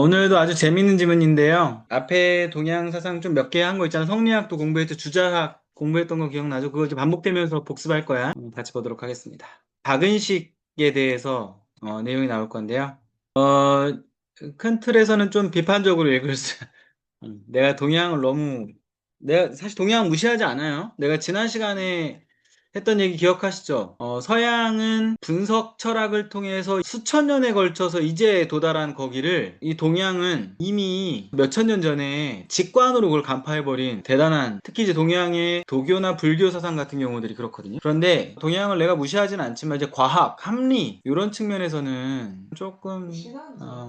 오늘도 아주 재밌는 질문인데요. 앞에 동양 사상 좀 몇 개 한 거 있잖아. 성리학도 공부했고 주자학 공부했던 거 기억나죠? 그거 이제 반복되면서 복습할 거야. 같이 보도록 하겠습니다. 박은식에 대해서 내용이 나올 건데요. 큰 틀에서는 좀 비판적으로 읽을 수. 내가 동양을 너무 내가 사실 동양 무시하지 않아요. 내가 지난 시간에 했던 얘기 기억하시죠? 서양은 분석 철학을 통해서 수천 년에 걸쳐서 이제 도달한 거기를 이 동양은 이미 몇천 년 전에 직관으로 그걸 간파해버린 대단한, 특히 이제 동양의 도교나 불교 사상 같은 경우들이 그렇거든요. 그런데 동양을 내가 무시하진 않지만 이제 과학, 합리 이런 측면에서는 조금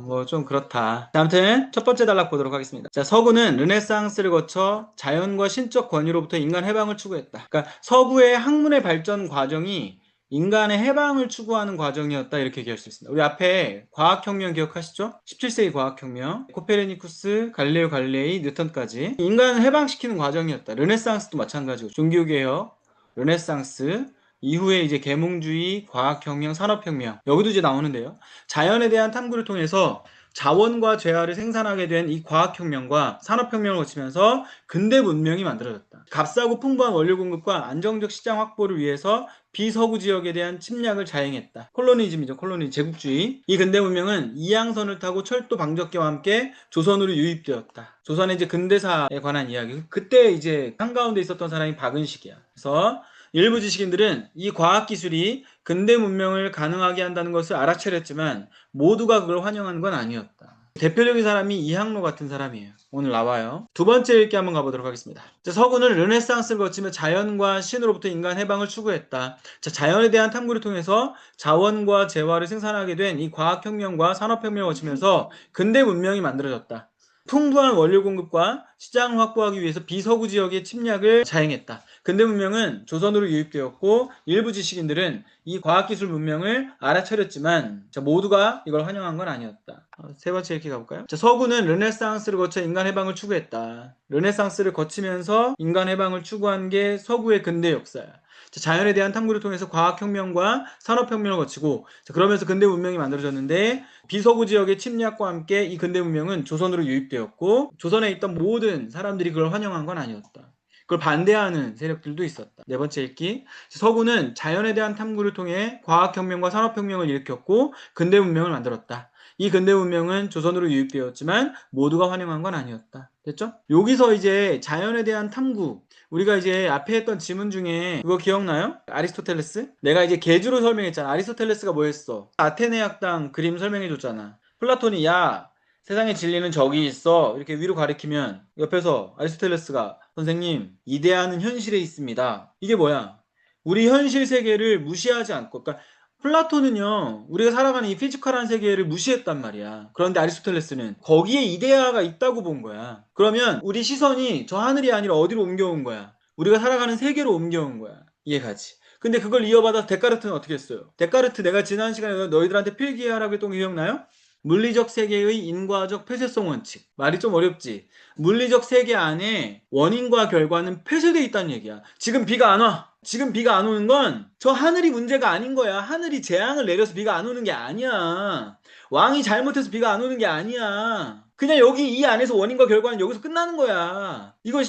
뭐 좀 그렇다. 아무튼 첫 번째 단락 보도록 하겠습니다. 자, 서구는 르네상스를 거쳐 자연과 신적 권위로부터 인간 해방을 추구했다. 그러니까 서구의 학문의 발전 과정이 인간의 해방을 추구하는 과정이었다, 이렇게 얘기할 수 있습니다. 우리 앞에 과학혁명 기억하시죠? 17세기 과학혁명, 코페르니쿠스, 갈릴레오 갈릴레이, 뉴턴까지 인간을 해방시키는 과정이었다. 르네상스도 마찬가지고 종교개혁, 르네상스 이후에 이제 계몽주의, 과학혁명, 산업혁명, 여기도 이제 나오는데요. 자연에 대한 탐구를 통해서 자원과 재화를 생산하게 된 이 과학혁명과 산업혁명을 거치면서 근대 문명이 만들어졌다. 값싸고 풍부한 원료 공급과 안정적 시장 확보를 위해서 비서구 지역에 대한 침략을 자행했다. 콜로니즘이죠. 콜로니 제국주의. 이 근대 문명은 이양선을 타고 철도 방적개와 함께 조선으로 유입되었다. 조선의 이제 근대사에 관한 이야기. 그때 이제 한가운데 있었던 사람이 박은식이야. 그래서 일부 지식인들은 이 과학기술이 근대 문명을 가능하게 한다는 것을 알아차렸지만 모두가 그걸 환영한 건 아니었다. 대표적인 사람이 이항로 같은 사람이에요. 오늘 나와요. 두 번째 읽기 한번 가보도록 하겠습니다. 자, 서구는 르네상스를 거치며 자연과 신으로부터 인간 해방을 추구했다. 자, 자연에 대한 탐구를 통해서 자원과 재화를 생산하게 된 이 과학혁명과 산업혁명을 거치면서 근대 문명이 만들어졌다. 풍부한 원료 공급과 시장을 확보하기 위해서 비서구 지역의 침략을 자행했다. 근대 문명은 조선으로 유입되었고 일부 지식인들은 이 과학기술 문명을 알아차렸지만 모두가 이걸 환영한 건 아니었다. 세 번째 이렇게 가볼까요? 자, 서구는 르네상스를 거쳐 인간 해방을 추구했다. 르네상스를 거치면서 인간 해방을 추구한 게 서구의 근대 역사야. 자, 자연에 대한 탐구를 통해서 과학혁명과 산업혁명을 거치고, 자, 그러면서 근대 문명이 만들어졌는데 비서구 지역의 침략과 함께 이 근대 문명은 조선으로 유입되었고 조선에 있던 모든 사람들이 그걸 환영한 건 아니었다. 그걸 반대하는 세력들도 있었다. 네 번째 읽기. 서구는 자연에 대한 탐구를 통해 과학혁명과 산업혁명을 일으켰고 근대 문명을 만들었다. 이 근대 문명은 조선으로 유입되었지만 모두가 환영한 건 아니었다. 됐죠? 여기서 이제 자연에 대한 탐구, 우리가 이제 앞에 했던 지문 중에 그거 기억나요? 아리스토텔레스? 내가 이제 개주로 설명했잖아. 아리스토텔레스가 뭐 했어? 아테네 학당 그림 설명해 줬잖아. 플라톤이 야, 세상의 진리는 저기 있어, 이렇게 위로 가리키면 옆에서 아리스토텔레스가 선생님, 이데아는 현실에 있습니다. 이게 뭐야? 우리 현실 세계를 무시하지 않고, 그러니까 플라톤은요, 우리가 살아가는 이 피지컬한 세계를 무시했단 말이야. 그런데 아리스토텔레스는 거기에 이데아가 있다고 본 거야. 그러면 우리 시선이 저 하늘이 아니라 어디로 옮겨온 거야? 우리가 살아가는 세계로 옮겨온 거야. 이해가지? 근데 그걸 이어받아서 데카르트는 어떻게 했어요? 데카르트, 내가 지난 시간에 너희들한테 필기하라고 했던 거 기억나요? 물리적 세계의 인과적 폐쇄성 원칙. 말이 좀 어렵지? 물리적 세계 안에 원인과 결과는 폐쇄되어 있다는 얘기야. 지금 비가 안 와. 지금 비가 안 오는 건 저 하늘이 문제가 아닌 거야. 하늘이 재앙을 내려서 비가 안 오는 게 아니야. 왕이 잘못해서 비가 안 오는 게 아니야. 그냥 여기 이 안에서 원인과 결과는 여기서 끝나는 거야. 이거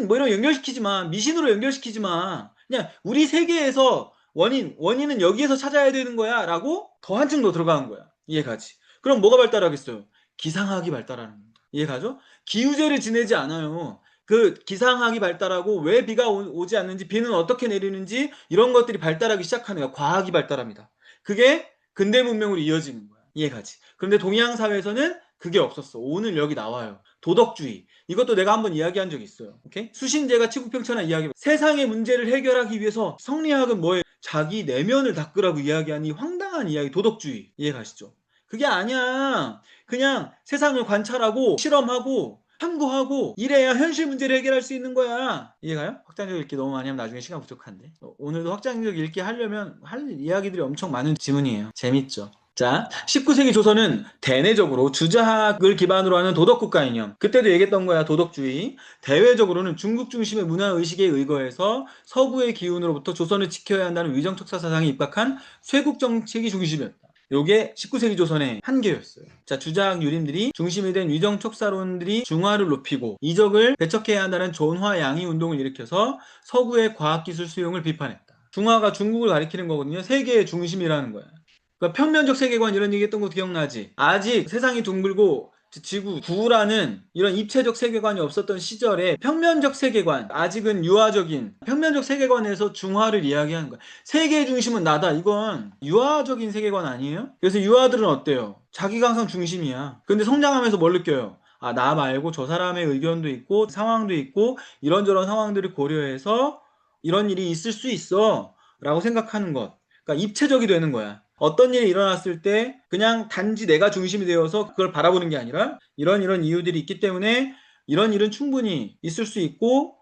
뭐 이런 거 연결시키지 마. 미신으로 연결시키지 마. 그냥 우리 세계에서 원인은 여기에서 찾아야 되는 거야. 라고 더 한층 더 들어가는 거야. 이해가지? 그럼 뭐가 발달하겠어요? 기상학이 발달하는 겁니다. 이해가죠? 기우제를 지내지 않아요. 그 기상학이 발달하고 왜 비가 오지 않는지, 비는 어떻게 내리는지 이런 것들이 발달하기 시작하는 거야. 과학이 발달합니다. 그게 근대 문명으로 이어지는 거야. 이해가지? 그런데 동양 사회에서는 그게 없었어. 오늘 여기 나와요. 도덕주의. 이것도 내가 한번 이야기한 적이 있어요. 오케이? 수신제가 치국평천한 이야기. 세상의 문제를 해결하기 위해서 성리학은 뭐예요? 자기 내면을 닦으라고 이야기한 이 황당한 이야기, 도덕주의. 이해가시죠? 그게 아니야. 그냥 세상을 관찰하고 실험하고 탐구하고 이래야 현실 문제를 해결할 수 있는 거야. 이해가요? 확장적 읽기 너무 많이 하면 나중에 시간 부족한데. 오늘도 확장적 읽기 하려면 할 이야기들이 엄청 많은 지문이에요. 재밌죠? 자, 19세기 조선은 대내적으로 주자학을 기반으로 하는 도덕국가 이념. 그때도 얘기했던 거야, 도덕주의. 대외적으로는 중국 중심의 문화의식에 의거해서 서구의 기운으로부터 조선을 지켜야 한다는 위정척사 사상이 입각한 쇄국정책이 중심이었다. 요게 19세기 조선의 한계였어요. 자, 주자학 유림들이 중심이 된 위정척사론들이 중화를 높이고 이적을 배척해야 한다는 존화양의 운동을 일으켜서 서구의 과학기술 수용을 비판했다. 중화가 중국을 가리키는 거거든요. 세계의 중심이라는 거야. 그러니까 평면적 세계관 이런 얘기했던 거 기억나지? 아직 세상이 둥글고 지구 구라는 이런 입체적 세계관이 없었던 시절에 평면적 세계관, 아직은 유화적인 평면적 세계관에서 중화를 이야기하는 거야. 세계의 중심은 나다. 이건 유화적인 세계관 아니에요? 그래서 유화들은 어때요? 자기가 항상 중심이야. 근데 성장하면서 뭘 느껴요? 아, 나 말고 저 사람의 의견도 있고 상황도 있고 이런저런 상황들을 고려해서 이런 일이 있을 수 있어 라고 생각하는 것. 그러니까 입체적이 되는 거야. 어떤 일이 일어났을 때 그냥 단지 내가 중심이 되어서 그걸 바라보는 게 아니라 이런 이유들이 있기 때문에 이런 일은 충분히 있을 수 있고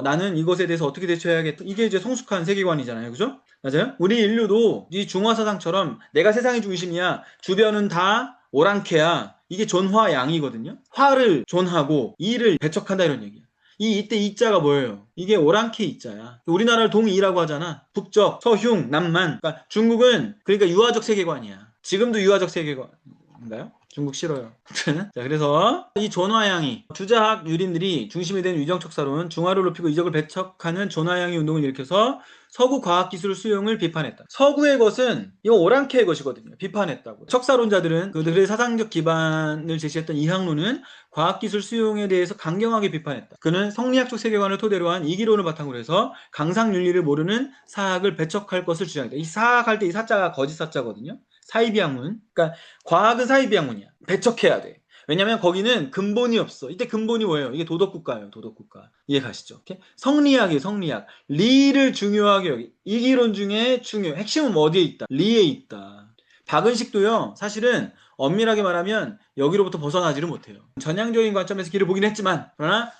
나는 이것에 대해서 어떻게 대처해야겠다. 이게 이제 성숙한 세계관이잖아요. 그죠? 맞아요? 우리 인류도 이 중화사상처럼 내가 세상의 중심이야. 주변은 다 오랑캐야. 이게 존화양이거든요. 화를 존하고 이를 배척한다 이런 얘기야. 이때 이자가 뭐예요? 이게 오랑캐 이자야. 우리나라를 동이라고 하잖아. 북적, 서흉, 남만. 그러니까 중국은 그러니까 유화적 세계관이야. 지금도 유화적 세계관인가요? 중국 싫어요. 자, 그래서 이 존화양이 주자학 유림들이 중심이 된 위정척사론 중화를 높이고 이적을 배척하는 존화양의 운동을 일으켜서 서구 과학기술 수용을 비판했다. 서구의 것은 이거 오랑캐의 것이거든요. 비판했다고. 척사론자들은 그들의 사상적 기반을 제시했던 이항로는 과학기술 수용에 대해서 강경하게 비판했다. 그는 성리학적 세계관을 토대로 한 이기론을 바탕으로 해서 강상윤리를 모르는 사학을 배척할 것을 주장했다. 이 사학할 때 이 사자가 거짓 사자거든요. 사이비학문. 그러니까 과학은 사이비학문이야. 배척해야 돼. 왜냐면 거기는 근본이 없어. 이때 근본이 뭐예요? 이게 도덕국가예요. 도덕국가. 이해 가시죠? 오케이? 성리학이에요. 성리학. 리를 중요하게 여기. 이기론 중에 핵심은 어디에 있다? 리에 있다. 박은식도요. 사실은 엄밀하게 말하면 여기로부터 벗어나지를 못해요. 전향적인 관점에서 길을 보긴 했지만 그러나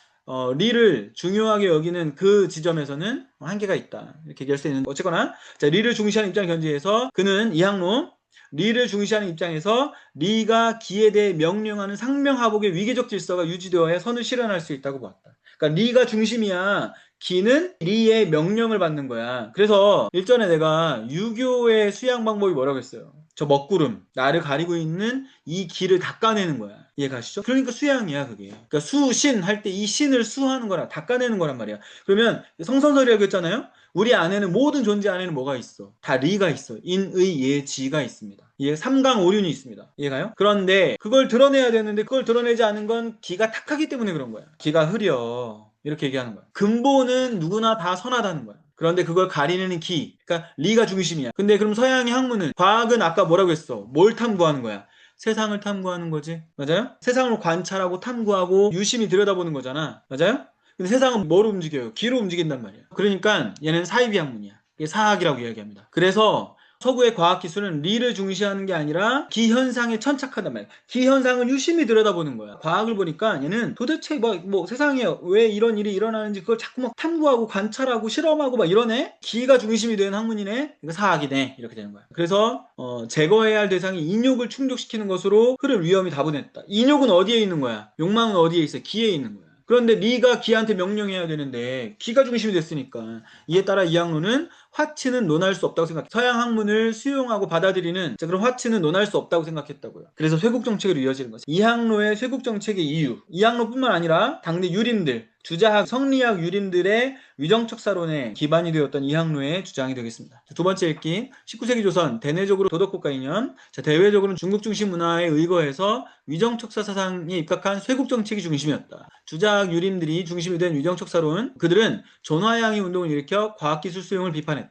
리를 중요하게 여기는 그 지점에서는 한계가 있다. 이렇게 얘기할 수 있는 어쨌거나 자, 리를 중시하는 입장 견지에서 그는 이항로 리를 중시하는 입장에서 리가 기에 대해 명령하는 상명하복의 위계적 질서가 유지되어야 선을 실현할 수 있다고 보았다. 그러니까 리가 중심이야. 기는 리의 명령을 받는 거야. 그래서 일전에 내가 유교의 수양 방법이 뭐라고 했어요? 저 먹구름, 나를 가리고 있는 이 기를 닦아내는 거야. 이해 가시죠? 그러니까 수양이야, 그게. 그러니까 수신 할 때 이 신을 수하는 거라, 닦아내는 거란 말이야. 그러면 성선설이라고 했잖아요? 우리 안에는 모든 존재 안에는 뭐가 있어? 다 리가 있어. 인의 예지가 있습니다. 예, 삼강오륜이 있습니다. 이해가요? 그런데 그걸 드러내야 되는데 그걸 드러내지 않은 건 기가 탁하기 때문에 그런 거야. 기가 흐려. 이렇게 얘기하는 거야. 근본은 누구나 다 선하다는 거야. 그런데 그걸 가리는 기, 그러니까 리가 중심이야. 근데 그럼 서양의 학문은 과학은 아까 뭐라고 했어? 뭘 탐구하는 거야? 세상을 탐구하는 거지. 맞아요? 세상을 관찰하고 탐구하고 유심히 들여다보는 거잖아. 맞아요? 근데 세상은 뭐로 움직여요? 기로 움직인단 말이야. 그러니까 얘는 사이비학문이야. 이게 사학이라고 이야기합니다. 그래서 서구의 과학기술은 리를 중시하는 게 아니라 기현상에 천착한단 말이야. 기현상을 유심히 들여다보는 거야. 과학을 보니까 얘는 도대체 뭐 세상에 왜 이런 일이 일어나는지 그걸 자꾸 막 탐구하고 관찰하고 실험하고 막 이러네? 기가 중심이 되는 학문이네? 이거 사학이네. 이렇게 되는 거야. 그래서 제거해야 할 대상이 인욕을 충족시키는 것으로 흐를 위험이 다분했다. 인욕은 어디에 있는 거야? 욕망은 어디에 있어? 기에 있는 거야. 그런데 리가 기한테 명령해야 되는데 기가 중심이 됐으니까 이에 따라 이 학문은 화치는 논할 수 없다고 생각해. 서양 학문을 수용하고 받아들이는 그런 화치는 논할 수 없다고 생각했다고요. 그래서 쇄국 정책으로 이어지는 거죠. 이 학로의 쇄국 정책의 이유, 이 학로뿐만 아니라 당대 유림들, 주자학, 성리학 유림들의 위정척사론에 기반이 되었던 이 학로의 주장이 되겠습니다. 두 번째 읽기, 19세기 조선 대내적으로 도덕국가 이념, 대외적으로는 중국 중심 문화에 의거해서 위정척사 사상에 입각한 쇄국 정책이 중심이었다. 주자학 유림들이 중심이 된 위정척사론, 그들은 존화양의 운동을 일으켜 과학기술 수용을 비판했다.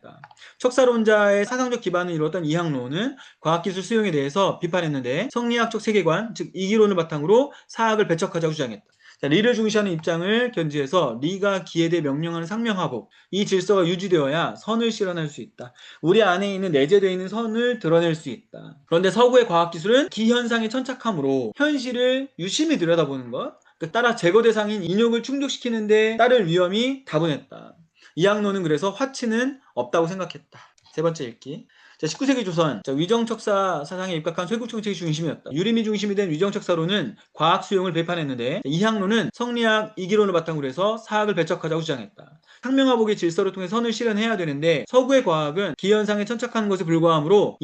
척사론자의 사상적 기반을 이루었던 이항로는 과학기술 수용에 대해서 비판했는데 성리학적 세계관, 즉 이기론을 바탕으로 사학을 배척하자고 주장했다. 자, 리를 중시하는 입장을 견지해서 리가 기에 대해 명령하는 상명하복, 이 질서가 유지되어야 선을 실현할 수 있다. 우리 안에 있는 내재되어 있는 선을 드러낼 수 있다. 그런데 서구의 과학기술은 기현상에 천착함으로 현실을 유심히 들여다보는 것, 따라 제거 대상인 인욕을 충족시키는데 따를 위험이 다분했다. 이항로는 그래서 화치는 없다고 생각했다. 세 번째 읽기. 자, 19세기 조선 위정척사 사상에 입각한 쇄국 정책이 중심이었다. 유림이 중심이 된 위정척사론은 과학 수용을 비판했는데 이항로는 성리학 이기론을 바탕으로 해서 사학을 배척하자고 주장했다. 상명하복의 질서를 통해 선을 실현해야 되는데 서구의 과학은 기현상에 천착하는 것에 불과하므로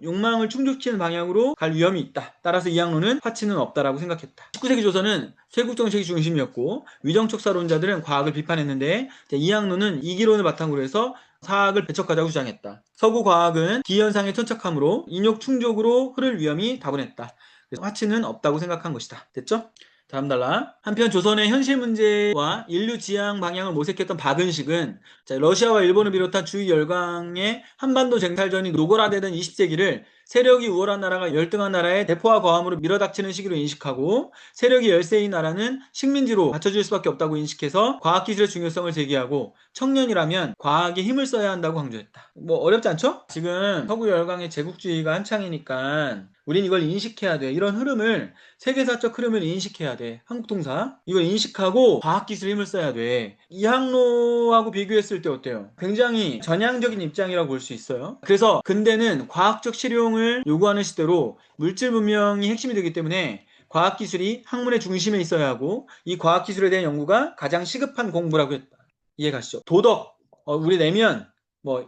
욕망을 충족시키는 방향으로 갈 위험이 있다. 따라서 이항로는 화치는 없다라고 생각했다. 19세기 조선은 쇄국정책이 중심이었고 위정척사론자들은 과학을 비판했는데 이항로는 이기론을 바탕으로 해서 사학을 배척하자고 주장했다. 서구 과학은 기현상에 천착하므로 인욕 충족으로 흐를 위험이 다분했다. 그래서 화치는 없다고 생각한 것이다. 됐죠? 다음 달라. 한편 조선의 현실 문제와 인류 지향 방향을 모색했던 박은식은 러시아와 일본을 비롯한 주위 열강의 한반도 쟁탈전이 노골화되던 20세기를 세력이 우월한 나라가 열등한 나라의 대포와 거함으로 밀어닥치는 시기로 인식하고 세력이 열세인 나라는 식민지로 받쳐줄 수밖에 없다고 인식해서 과학기술의 중요성을 제기하고 청년이라면 과학에 힘을 써야 한다고 강조했다. 뭐 어렵지 않죠? 지금 서구 열강의 제국주의가 한창이니까 우린 이걸 인식해야 돼. 이런 흐름을 세계사적 흐름을 인식해야 돼. 한국통사. 이걸 인식하고 과학기술에 힘을 써야 돼. 이항로하고 비교했을 때 어때요? 굉장히 전향적인 입장이라고 볼 수 있어요. 그래서 근대는 과학적 실용을 요구하는 시대로 물질 문명이 핵심이 되기 때문에 과학기술이 학문의 중심에 있어야 하고 이 과학기술에 대한 연구가 가장 시급한 공부라고 했다. 이해 가시죠? 도덕, 우리 내면,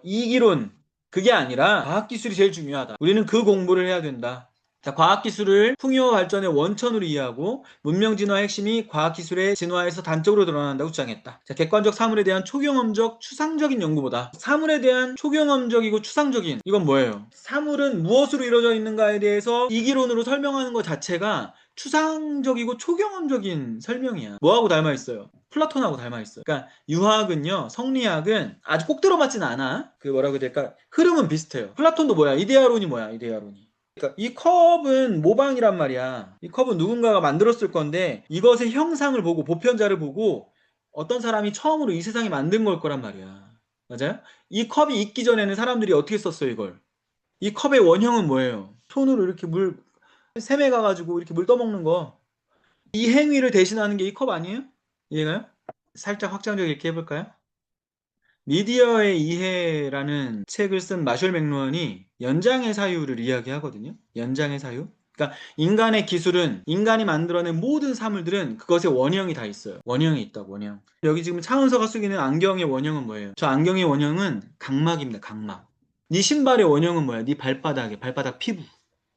이기론, 그게 아니라 과학기술이 제일 중요하다. 우리는 그 공부를 해야 된다. 자, 과학기술을 풍요와 발전의 원천으로 이해하고 문명 진화의 핵심이 과학기술의 진화에서 단적으로 드러난다고 주장했다. 자, 객관적 사물에 대한 초경험적 추상적인 연구보다 사물에 대한 초경험적이고 추상적인 이건 뭐예요? 사물은 무엇으로 이루어져 있는가에 대해서 이기론으로 설명하는 것 자체가 추상적이고 초경험적인 설명이야. 뭐하고 닮아 있어요? 플라톤하고 닮아 있어요. 그러니까 유학은요, 성리학은 아주 꼭 들어맞지는 않아. 그 뭐라고 해야 될까? 흐름은 비슷해요. 플라톤도 뭐야? 이데아론이 뭐야? 이데아론이. 그러니까 이 컵은 모방이란 말이야. 이 컵은 누군가가 만들었을 건데 이것의 형상을 보고 보편자를 보고 어떤 사람이 처음으로 이 세상에 만든 걸 거란 말이야. 맞아요? 이 컵이 있기 전에는 사람들이 어떻게 썼어요, 이걸? 이 컵의 원형은 뭐예요? 손으로 이렇게 샘에 가가지고 이렇게 물 떠먹는 거. 이 행위를 대신하는 게 이 컵 아니에요? 이해가요? 살짝 확장적 이렇게 해볼까요? 미디어의 이해라는 책을 쓴 마셜 맥루언이 연장의 사유를 이야기하거든요. 연장의 사유. 그러니까 인간의 기술은 인간이 만들어낸 모든 사물들은 그것의 원형이 다 있어요. 원형이 있다고, 원형. 여기 지금 차은서가 쓰고 있는 안경의 원형은 뭐예요? 저 안경의 원형은 각막입니다. 각막. 네 신발의 원형은 뭐야? 네 발바닥 피부.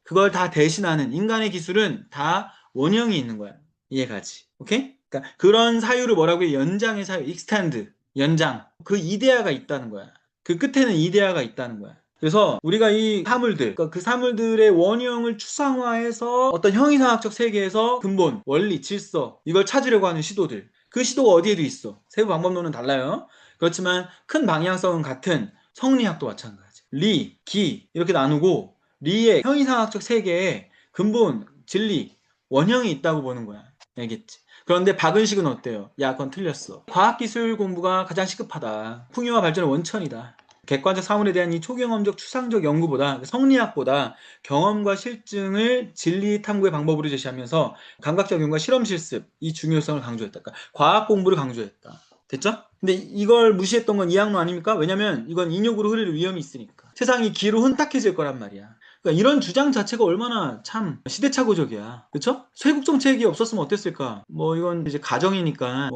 그걸 다 대신하는 인간의 기술은 다 원형이 있는 거야. 이해가지? 오케이? 그러니까 그런 사유를 뭐라고 해? 연장의 사유, 익스텐드. 연장. 그 이데아가 있다는 거야. 그 끝에는 이데아가 있다는 거야. 그래서 우리가 이 사물들, 그러니까 그 사물들의 원형을 추상화해서 어떤 형이상학적 세계에서 근본, 원리, 질서 이걸 찾으려고 하는 시도들. 그 시도가 어디에도 있어. 세부 방법론은 달라요. 그렇지만 큰 방향성은 같은 성리학도 마찬가지. 리, 기 이렇게 나누고 리의 형이상학적 세계에 근본, 진리, 원형이 있다고 보는 거야. 알겠지? 그런데 박은식은 어때요? 야, 그건 틀렸어. 과학기술 공부가 가장 시급하다. 풍요와 발전의 원천이다. 객관적 사물에 대한 이 초경험적 추상적 연구보다 성리학보다 경험과 실증을 진리 탐구의 방법으로 제시하면서 감각적 연구와 실험 실습 이 중요성을 강조했다. 그러니까 과학 공부를 강조했다. 됐죠? 근데 이걸 무시했던 건 이항로 아닙니까? 왜냐면 이건 인욕으로 흐를 위험이 있으니까. 세상이 기로 혼탁해질 거란 말이야. 그러니까 이런 주장 자체가 얼마나 참 시대착오적이야. 그쵸? 쇄국정책이 없었으면 어땠을까? 이건 이제 가정이니까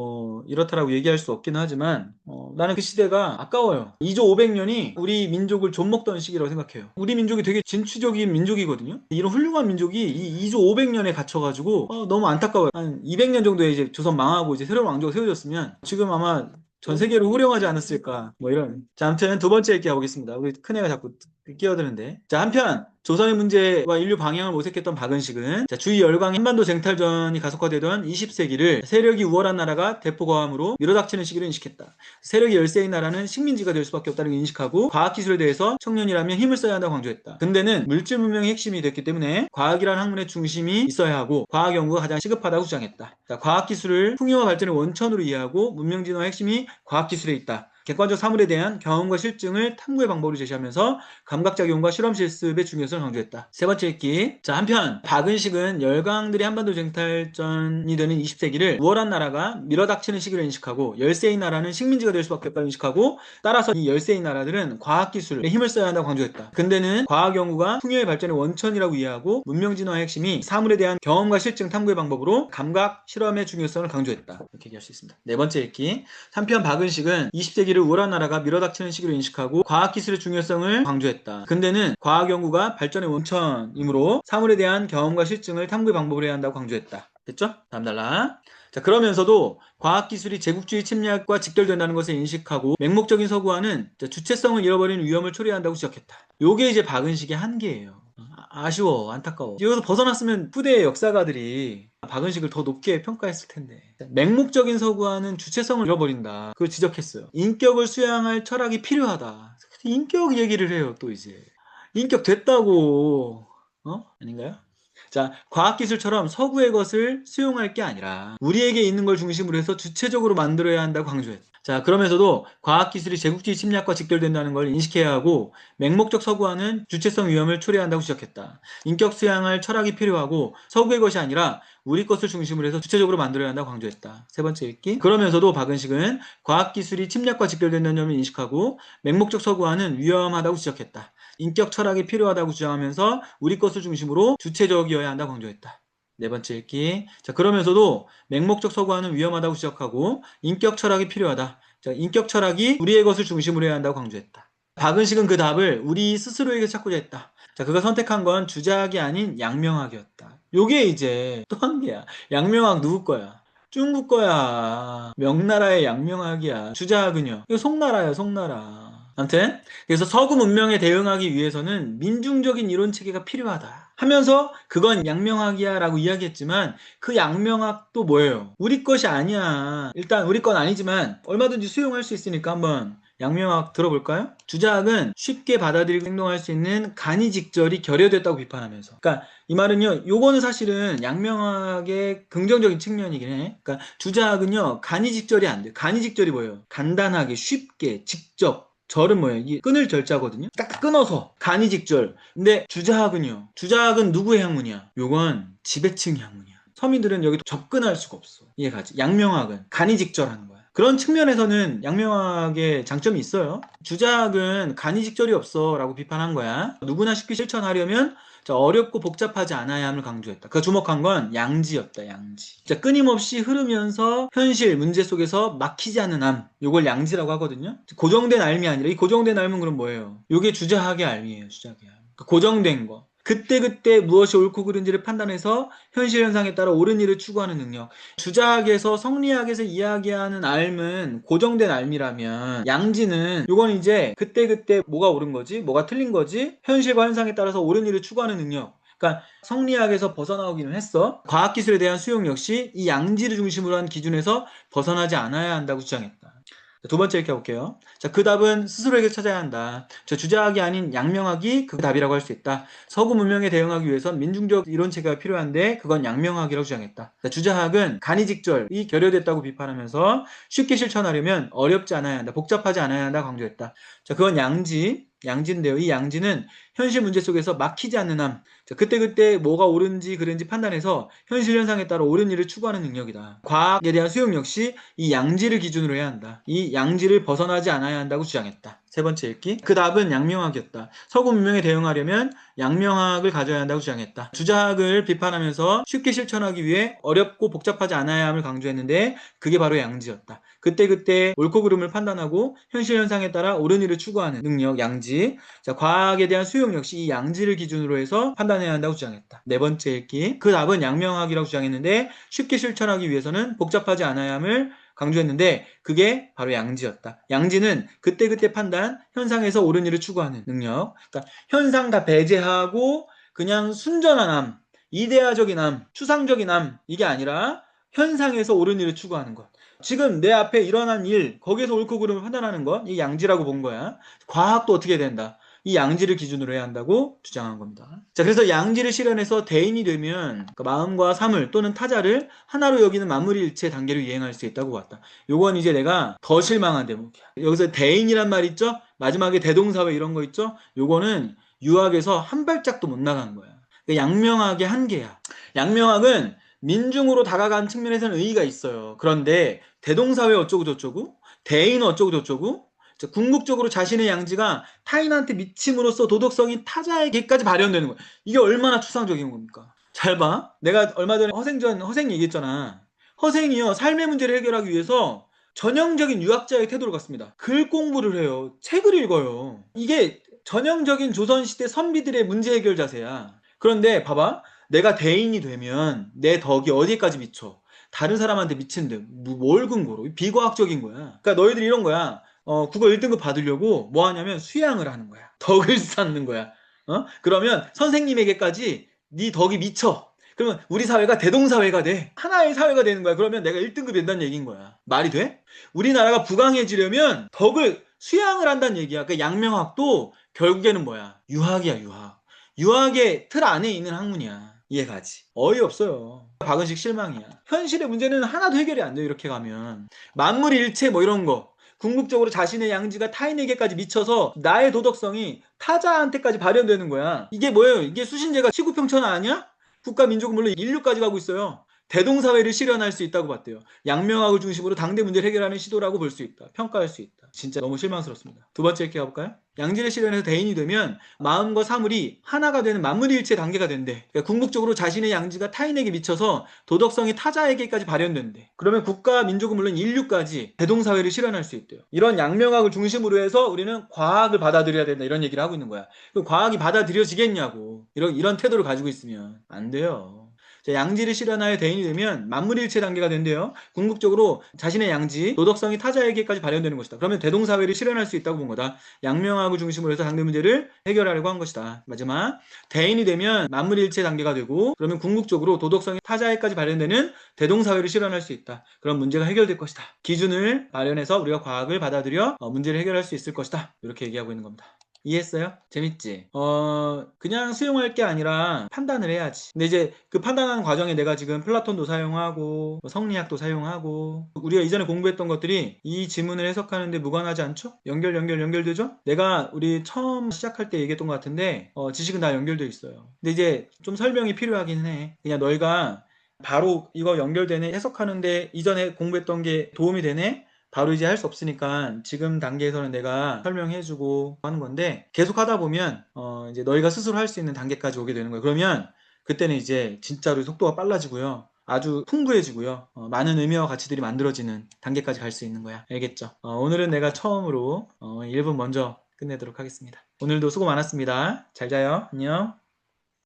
이렇다라고 얘기할 수 없긴 하지만 나는 그 시대가 아까워요. 2조 500년이 우리 민족을 좀먹던 시기라고 생각해요. 우리 민족이 되게 진취적인 민족이거든요. 이런 훌륭한 민족이 이 2조 500년에 갇혀가지고 너무 안타까워요. 한 200년 정도에 이제 조선 망하고 이제 새로운 왕조가 세워졌으면 지금 아마 전 세계로 호령하지 않았을까 이런. 자, 아무튼 두 번째 얘기 해보겠습니다. 우리 큰애가 자꾸 끼어드는데. 자, 한편 조선의 문제와 인류 방향을 모색했던 박은식은 주위 열강 한반도 쟁탈전이 가속화되던 20세기를 세력이 우월한 나라가 대포과함으로 밀어닥치는 시기를 인식했다. 세력이 열세인 나라는 식민지가 될 수밖에 없다는 걸 인식하고 과학기술에 대해서 청년이라면 힘을 써야 한다고 강조했다. 근데는 물질 문명의 핵심이 됐기 때문에 과학이라는 학문의 중심이 있어야 하고 과학 연구가 가장 시급하다고 주장했다. 자, 과학기술을 풍요와 발전의 원천으로 이해하고 문명 진화의 핵심이 과학기술에 있다. 객관적 사물에 대한 경험과 실증을 탐구의 방법으로 제시하면서 감각작용과 실험 실습의 중요성을 강조했다. 세 번째 읽기. 자, 한편 박은식은 열강들이 한반도 쟁탈전이 되는 20세기를 우월한 나라가 밀어닥치는 시기를 인식하고 열세인 나라는 식민지가 될 수밖에 없다고 인식하고 따라서 이 열세인 나라들은 과학기술에 힘을 써야 한다고 강조했다. 근대는 과학연구가 풍요의 발전의 원천이라고 이해하고 문명진화의 핵심이 사물에 대한 경험과 실증 탐구의 방법으로 감각 실험의 중요성을 강조했다. 이렇게 얘기할 수 있습니다. 네 번째 읽기. 한편 박은식은 20세기를 우월한 나라가 밀어닥치는 시기로 인식하고 과학기술의 중요성을 강조했다. 근대는 과학연구가 발전의 원천이므로 사물에 대한 경험과 실증을 탐구의 방법으로 해야 한다고 강조했다. 됐죠? 다음 달라. 자, 그러면서도 과학기술이 제국주의 침략과 직결된다는 것을 인식하고 맹목적인 서구화는 주체성을 잃어버리는 위험을 초래한다고 지적했다. 요게 이제 박은식의 한계예요. 아쉬워, 안타까워. 여기서 벗어났으면 후대의 역사가들이 박은식을 더 높게 평가했을 텐데. 맹목적인 서구화는 주체성을 잃어버린다. 그걸 지적했어요. 인격을 수양할 철학이 필요하다. 인격 얘기를 해요, 또 이제. 인격 됐다고. 아닌가요? 자, 과학기술처럼 서구의 것을 수용할 게 아니라 우리에게 있는 걸 중심으로 해서 주체적으로 만들어야 한다고 강조했다. 자, 그러면서도 과학기술이 제국주의 침략과 직결된다는 걸 인식해야 하고 맹목적 서구화는 주체성 위험을 초래한다고 지적했다. 인격 수양할 철학이 필요하고 서구의 것이 아니라 우리 것을 중심으로 해서 주체적으로 만들어야 한다고 강조했다. 세 번째 읽기. 그러면서도 박은식은 과학기술이 침략과 직결된다는 점을 인식하고 맹목적 서구화는 위험하다고 지적했다. 인격 철학이 필요하다고 주장하면서 우리 것을 중심으로 주체적이어야 한다고 강조했다. 네 번째 읽기. 자, 그러면서도 맹목적 서구화는 위험하다고 지적하고 인격 철학이 필요하다. 자, 인격 철학이 우리의 것을 중심으로 해야 한다고 강조했다. 박은식은 그 답을 우리 스스로에게 찾고자 했다. 자, 그가 선택한 건 주자학이 아닌 양명학이었다. 요게 이제 또 한 개야. 양명학 누구 거야? 중국 거야. 명나라의 양명학이야. 주자학은요? 이거 송나라야, 송나라. 아무튼 그래서 서구 문명에 대응하기 위해서는 민중적인 이론 체계가 필요하다 하면서 그건 양명학이야 라고 이야기했지만 그 양명학도 뭐예요? 우리 것이 아니야. 일단 우리 건 아니지만 얼마든지 수용할 수 있으니까 한번 양명학 들어볼까요? 주자학은 쉽게 받아들이고 행동할 수 있는 간이직절이 결여됐다고 비판하면서, 그러니까 이 말은요, 요거는 사실은 양명학의 긍정적인 측면이긴 해. 그러니까 주자학은요, 간이직절이 안 돼. 간이직절이 뭐예요? 간단하게, 쉽게, 직접. 절은 뭐예요? 이게 끊을 절자거든요. 딱 끊어서 간이직절. 근데 주자학은요. 주자학은 누구의 학문이야? 요건 지배층 학문이야. 서민들은 여기 접근할 수가 없어. 이해가지? 양명학은 간이직절하는 거야. 그런 측면에서는 양명학의 장점이 있어요. 주자학은 간이직절이 없어 라고 비판한 거야. 누구나 쉽게 실천하려면 어렵고 복잡하지 않아야 함을 강조했다. 그가 주목한 건 양지였다, 양지. 자, 끊임없이 흐르면서 현실, 문제 속에서 막히지 않는 암. 요걸 양지라고 하거든요. 고정된 알미 아니라, 이 고정된 알은 그럼 뭐예요? 요게 주자학의 알미예요, 주자학의 알미. 고정된 거. 그때그때 무엇이 옳고 그른지를 판단해서 현실 현상에 따라 옳은 일을 추구하는 능력. 주자학에서 성리학에서 이야기하는 알은 고정된 알미라면 양지는 요건 이제 그때그때 뭐가 옳은 거지 뭐가 틀린 거지 현실과 현상에 따라서 옳은 일을 추구하는 능력. 그러니까 성리학에서 벗어나오기는 했어. 과학기술에 대한 수용 역시 이 양지를 중심으로 한 기준에서 벗어나지 않아야 한다고 주장했다. 두 번째 이렇게 볼게요. 자, 그 답은 스스로에게 찾아야 한다. 주자학이 아닌 양명학이 그 답이라고 할 수 있다. 서구 문명에 대응하기 위해선 민중적 이론체계가 필요한데 그건 양명학이라고 주장했다. 자, 주자학은 간이직절이 결여됐다고 비판하면서 쉽게 실천하려면 어렵지 않아야 한다. 복잡하지 않아야 한다 강조했다. 자, 그건 양지인데요. 이 양지는 현실 문제 속에서 막히지 않는 함. 자, 그때그때 뭐가 옳은지 그른지 판단해서 현실 현상에 따라 옳은 일을 추구하는 능력이다. 과학에 대한 수용 역시 이 양지를 기준으로 해야 한다. 이 양지를 벗어나지 않아야 한다고 주장했다. 세 번째 읽기. 그 답은 양명학이었다. 서구 문명에 대응하려면 양명학을 가져야 한다고 주장했다. 주자학을 비판하면서 쉽게 실천하기 위해 어렵고 복잡하지 않아야 함을 강조했는데 그게 바로 양지였다. 그때그때 옳고 그름을 판단하고 현실 현상에 따라 옳은 일을 추구하는 능력, 양지. 자, 과학에 대한 수용 역시 이 양지를 기준으로 해서 판단해야 한다고 주장했다. 네 번째 읽기. 그 답은 양명학이라고 주장했는데 쉽게 실천하기 위해서는 복잡하지 않아야 함을 강조했는데 그게 바로 양지였다. 양지는 그때그때 판단, 현상에서 옳은 일을 추구하는 능력. 그러니까 현상 다 배제하고 그냥 순전한 암, 이데아적인 암, 추상적인 암 이게 아니라 현상에서 옳은 일을 추구하는 것. 지금 내 앞에 일어난 일, 거기에서 옳고 그름을 판단하는 것, 이 양지라고 본 거야. 과학도 어떻게 된다? 이 양지를 기준으로 해야 한다고 주장한 겁니다. 자, 그래서 양지를 실현해서 대인이 되면 그 마음과 사물 또는 타자를 하나로 여기는 만물일체 단계로 이행할 수 있다고 봤다. 요건 이제 내가 더 실망한 대목이야. 여기서 대인이란 말 있죠? 마지막에 대동사회 이런 거 있죠? 요거는 유학에서 한 발짝도 못 나간 거야. 그러니까 양명학의 한계야. 양명학은 민중으로 다가간 측면에서는 의의가 있어요. 그런데 대동사회 어쩌고 저쩌고 대인 어쩌고 저쩌고 궁극적으로 자신의 양지가 타인한테 미침으로써 도덕성이 타자에게까지 발현되는 거야. 이게 얼마나 추상적인 겁니까? 잘 봐. 내가 얼마 전에 허생 얘기했잖아. 허생이요. 삶의 문제를 해결하기 위해서 전형적인 유학자의 태도를 갖습니다. 글 공부를 해요. 책을 읽어요. 이게 전형적인 조선시대 선비들의 문제 해결 자세야. 그런데 봐봐. 내가 대인이 되면 내 덕이 어디까지 미쳐? 다른 사람한테 미치는데 뭘 근거로? 비과학적인 거야. 그러니까 너희들이 이런 거야. 국어 1등급 받으려고 뭐 하냐면 수양을 하는 거야. 덕을 쌓는 거야. 그러면 선생님에게까지 네 덕이 미쳐. 그러면 우리 사회가 대동사회가 돼. 하나의 사회가 되는 거야. 그러면 내가 1등급 된다는 얘기인 거야. 말이 돼? 우리나라가 부강해지려면 덕을 수양을 한다는 얘기야. 그러니까 양명학도 결국에는 뭐야? 유학이야, 유학. 유학의 틀 안에 있는 학문이야. 이해가지? 어이없어요. 박은식 실망이야. 현실의 문제는 하나도 해결이 안 돼요. 이렇게 가면. 만물일체 뭐 이런 거. 궁극적으로 자신의 양지가 타인에게까지 미쳐서 나의 도덕성이 타자한테까지 발현되는 거야. 이게 뭐예요? 이게 수신제가 시구평천하 아니야? 국가 민족은 물론 인류까지 가고 있어요. 대동사회를 실현할 수 있다고 봤대요. 양명학을 중심으로 당대 문제를 해결하는 시도라고 볼 수 있다. 평가할 수 있다. 진짜 너무 실망스럽습니다. 두 번째 이렇게 가볼까요? 양지를 실현해서 대인이 되면 마음과 사물이 하나가 되는 만물일체 단계가 된대. 그러니까 궁극적으로 자신의 양지가 타인에게 미쳐서 도덕성이 타자에게까지 발현된대. 그러면 국가, 민족은 물론 인류까지 대동사회를 실현할 수 있대요. 이런 양명학을 중심으로 해서 우리는 과학을 받아들여야 된다. 이런 얘기를 하고 있는 거야. 그럼 과학이 받아들여지겠냐고. 이런 태도를 가지고 있으면 안 돼요. 자, 양지를 실현하여 대인이 되면 만물일체 단계가 된대요. 궁극적으로 자신의 양지, 도덕성이 타자에게까지 발현되는 것이다. 그러면 대동사회를 실현할 수 있다고 본 거다. 양명학을 중심으로 해서 당대 문제를 해결하려고 한 것이다. 마지막, 대인이 되면 만물일체 단계가 되고 그러면 궁극적으로 도덕성이 타자에까지 발현되는 대동사회를 실현할 수 있다. 그런 문제가 해결될 것이다. 기준을 마련해서 우리가 과학을 받아들여 문제를 해결할 수 있을 것이다. 이렇게 얘기하고 있는 겁니다. 이해했어요? 재밌지? 그냥 수용할 게 아니라 판단을 해야지. 근데 이제 그 판단하는 과정에 내가 지금 플라톤도 사용하고 성리학도 사용하고 우리가 이전에 공부했던 것들이 이 지문을 해석하는데 무관하지 않죠? 연결되죠? 내가 우리 처음 시작할 때 얘기했던 것 같은데 지식은 다 연결돼 있어요. 근데 이제 좀 설명이 필요하긴 해. 그냥 너희가 바로 이거 연결되네 해석하는데 이전에 공부했던 게 도움이 되네? 바로 이제 할 수 없으니까 지금 단계에서는 내가 설명해주고 하는 건데 계속 하다 보면 이제 너희가 스스로 할 수 있는 단계까지 오게 되는 거예요. 그러면 그때는 이제 진짜로 속도가 빨라지고요. 아주 풍부해지고요. 많은 의미와 가치들이 만들어지는 단계까지 갈 수 있는 거야. 알겠죠? 오늘은 내가 처음으로 1분 먼저 끝내도록 하겠습니다. 오늘도 수고 많았습니다. 잘 자요. 안녕.